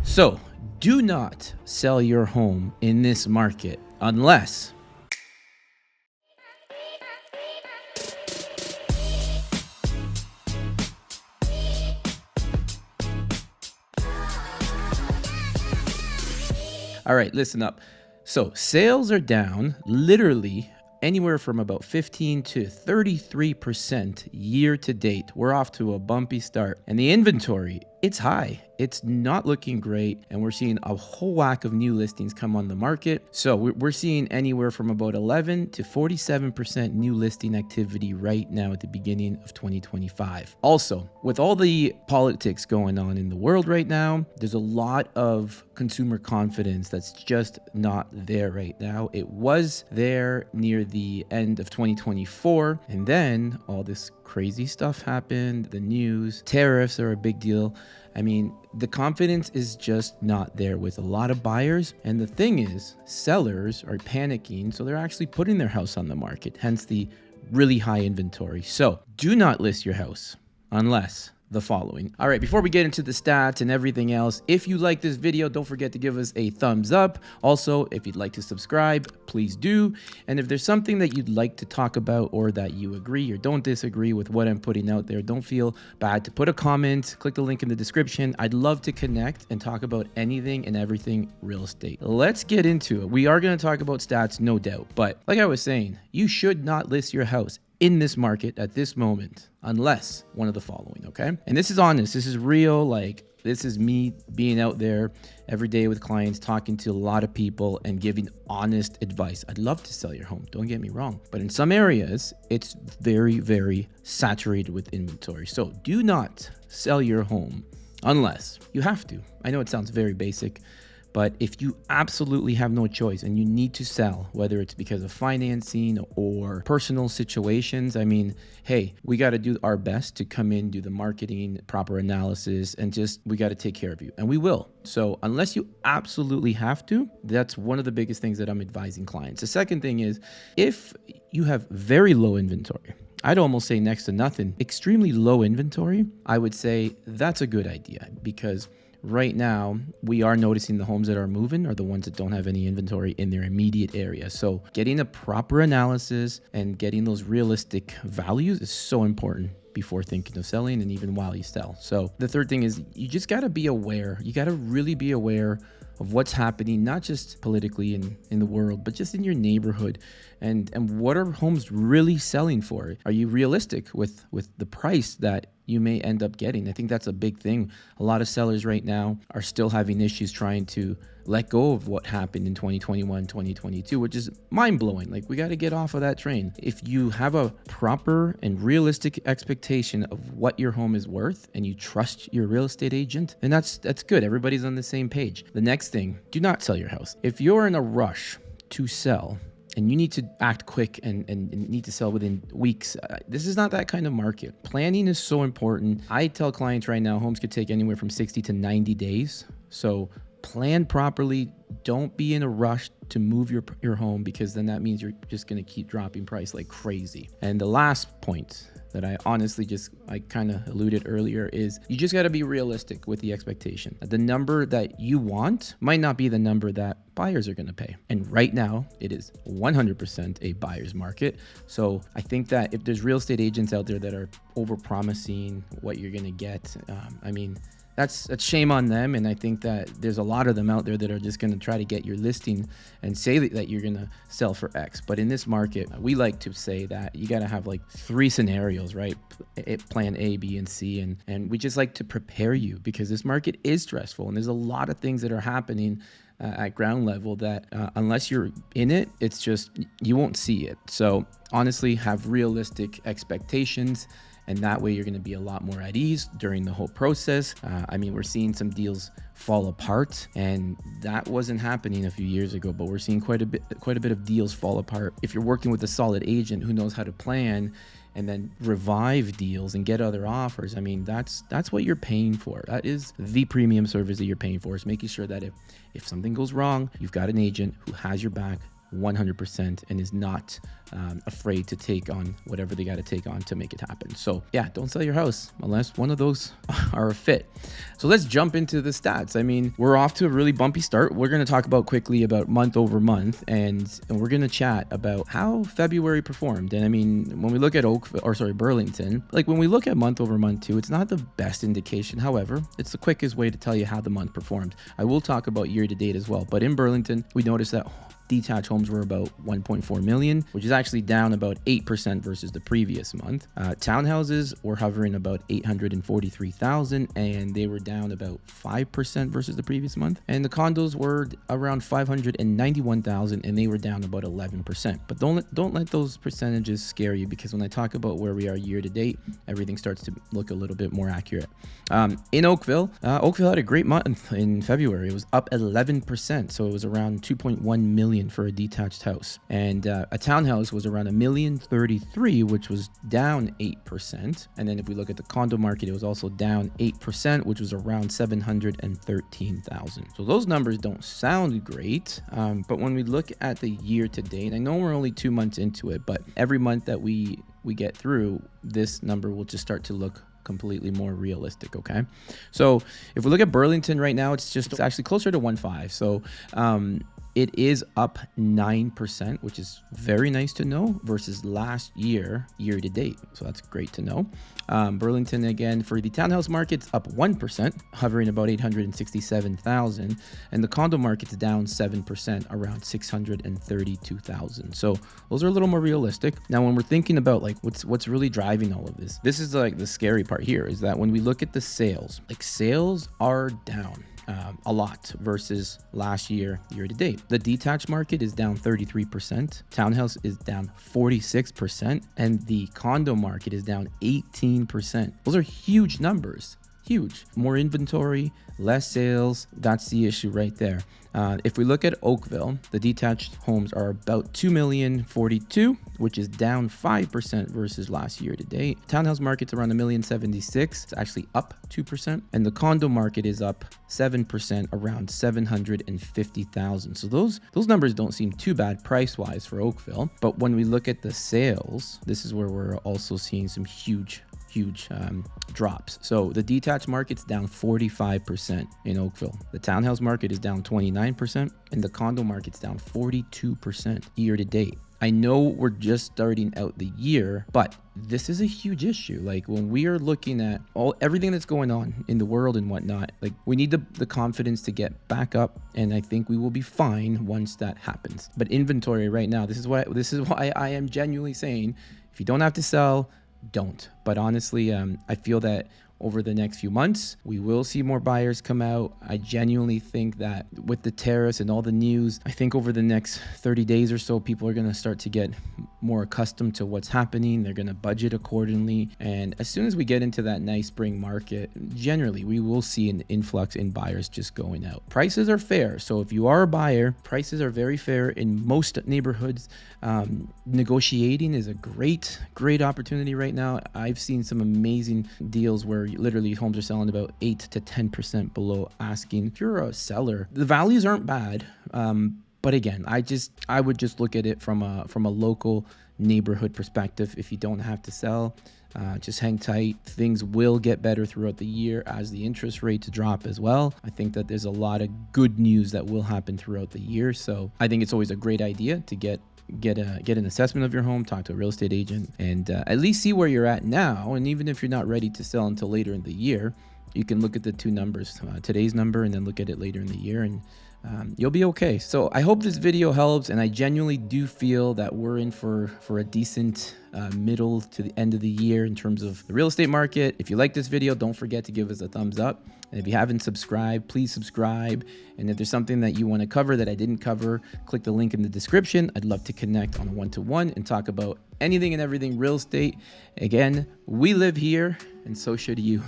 So do not sell your home in this market unless all right, listen up. So sales are down literally anywhere from about 15 to 33% year to date. We're off to a bumpy start. And the inventory, it's high. It's not looking great. And we're seeing a whole whack of new listings come on the market. So we're seeing anywhere from about 11 to 47% new listing activity right now at the beginning of 2025. Also, with all the politics going on in the world right now, there's a lot of consumer confidence that's just not there right now. It was there near the end of 2024. And then all this crazy stuff happened. The news, tariffs are a big deal. I mean, the confidence is just not there with a lot of buyers. And the thing is, sellers are panicking. So they're actually putting their house on the market, hence the really high inventory. So do not list your house unless the following. All right, before we get into the stats and everything else, if you like this video, don't forget to give us a thumbs up. Also, if you'd like to subscribe, please do. And if there's something that you'd like to talk about or that you agree or don't disagree with what I'm putting out there, don't feel bad to put a comment, click the link in the description. I'd love to connect and talk about anything and everything real estate. Let's get into it. We are going to talk about stats, no doubt. But like I was saying, you should not list your house in this market at this moment unless one of the following, okay? And this is honest, this is real, like this is me being out there every day with clients, talking to a lot of people and giving honest advice. I'd love to sell your home, don't get me wrong, but in some areas it's very, very saturated with inventory. So do not sell your home unless you have to. I know it sounds very basic, but if you absolutely have no choice and you need to sell, whether it's because of financing or personal situations, I mean, hey, we got to do our best to come in, do the marketing, proper analysis, and just, we got to take care of you. And we will. So unless you absolutely have to, that's one of the biggest things that I'm advising clients. The second thing is, if you have very low inventory, I'd almost say next to nothing, extremely low inventory, I would say that's a good idea, because right now, we are noticing the homes that are moving are the ones that don't have any inventory in their immediate area. So getting a proper analysis and getting those realistic values is so important before thinking of selling and even while you sell. So the third thing is, you just got to be aware. You got to really be aware of what's happening, not just politically in the world, but just in your neighborhood. And what are homes really selling for? Are you realistic with the price that you may end up getting? I think that's a big thing. A lot of sellers right now are still having issues trying to let go of what happened in 2021, 2022, which is mind-blowing. Like, we got to get off of that train. If you have a proper and realistic expectation of what your home is worth and you trust your real estate agent, then that's good. Everybody's on the same page. The next thing, do not sell your house. If you're in a rush to sell, and you need to act quick and need to sell within weeks, this is not that kind of market. Planning is so important. I tell clients right now, homes could take anywhere from 60 to 90 days. So plan properly. Don't be in a rush to move your home, because then that means you're just going to keep dropping price like crazy. And the last point that I honestly I kind of alluded earlier is, you just got to be realistic with the expectation. The number that you want might not be the number that buyers are going to pay. And right now it is 100% a buyer's market. So I think that if there's real estate agents out there that are over promising what you're going to get, I mean, that's shame on them. And I think that there's a lot of them out there that are just going to try to get your listing and say that you're going to sell for X. But in this market, we like to say that you got to have like 3 scenarios, right? Plan A, B, and C. And we just like to prepare you, because this market is stressful. And there's a lot of things that are happening at ground level that unless you're in it, it's just, you won't see it. So honestly, have realistic expectations. And that way you're going to be a lot more at ease during the whole process. I mean, we're seeing some deals fall apart, and that wasn't happening a few years ago, but we're seeing quite a bit of deals fall apart. If you're working with a solid agent who knows how to plan and then revive deals and get other offers, I mean, that's what you're paying for. That is the premium service that you're paying for, is making sure that if something goes wrong, you've got an agent who has your back, 100% and is not afraid to take on whatever they got to take on to make it happen. So yeah, don't sell your house unless one of those are a fit. So let's jump into the stats. I mean, we're off to a really bumpy start. We're going to talk about quickly about month over month, and we're going to chat about how February performed. And I mean, when we look at Burlington, like when we look at month over month too, it's not the best indication. However, it's the quickest way to tell you how the month performed. I will talk about year to date as well, but in Burlington, we noticed that detached homes were about 1.4 million, which is actually down about 8% versus the previous month. Townhouses were hovering about 843,000, and they were down about 5% versus the previous month. And the condos were around 591,000, and they were down about 11%. But don't let those percentages scare you, because when I talk about where we are year to date, everything starts to look a little bit more accurate. In Oakville had a great month in February. It was up 11%, so it was around 2.1 million for a detached house, and a townhouse was around $1,033,000, which was down 8%. And then if we look at the condo market, it was also down 8%, which was around 713,000. So those numbers don't sound great, but when we look at the year to date, I know we're only 2 months into it, but every month that we get through, this number will just start to look completely more realistic. Okay, so if we look at Burlington right now, it's actually closer to 1.5. So it is up 9%, which is very nice to know, versus last year to date. So that's great to know. Burlington, again, for the townhouse market's up 1%, hovering about 867,000. And the condo market's down 7%, around 632,000. So those are a little more realistic. Now, when we're thinking about like what's really driving all of this, this is like the scary part here, is that when we look at the sales, like sales are down a lot versus last year to date. The detached market is down 33%, townhouse is down 46%, and the condo market is down 18%. Those are huge numbers. Huge. More inventory, less sales. That's the issue right there. If we look at Oakville, the detached homes are about 2,042,000, which is down 5% versus last year to date. Townhouse market's around 1,076,000. It's actually up 2%. And the condo market is up 7%, around 750,000. So those numbers don't seem too bad price-wise for Oakville. But when we look at the sales, this is where we're also seeing some huge drops. So the detached market's down 45% in Oakville. The townhouse market is down 29%, and the condo market's down 42% year to date. I know we're just starting out the year, but this is a huge issue. Like when we are looking at everything that's going on in the world and whatnot, like we need the confidence to get back up, and I think we will be fine once that happens. But inventory right now, this is why I am genuinely saying, if you don't have to sell, don't. But honestly, I feel that over the next few months, we will see more buyers come out. I genuinely think that with the tariffs and all the news, I think over the next 30 days or so, people are going to start to get more accustomed to what's happening. They're going to budget accordingly. And as soon as we get into that nice spring market, generally, we will see an influx in buyers just going out. Prices are fair. So if you are a buyer, prices are very fair in most neighborhoods. Negotiating is a great opportunity right now. I've seen some amazing deals where literally homes are selling about 8 to 10% below asking. If you're a seller, the values aren't bad. But again, I would just look at it from a local neighborhood perspective. If you don't have to sell, just hang tight. Things will get better throughout the year as the interest rates drop as well. I think that there's a lot of good news that will happen throughout the year. So I think it's always a great idea to get an assessment of your home, talk to a real estate agent, and at least see where you're at now. And even if you're not ready to sell until later in the year, you can look at the two numbers, today's number, and then look at it later in the year, and you'll be okay. So I hope this video helps, and I genuinely do feel that we're in for a decent middle to the end of the year in terms of the real estate market. If you like this video, don't forget to give us a thumbs up. And if you haven't subscribed, please subscribe. And if there's something that you want to cover that I didn't cover, click the link in the description. I'd love to connect on a one-to-one and talk about anything and everything real estate. Again, we live here, and so should you.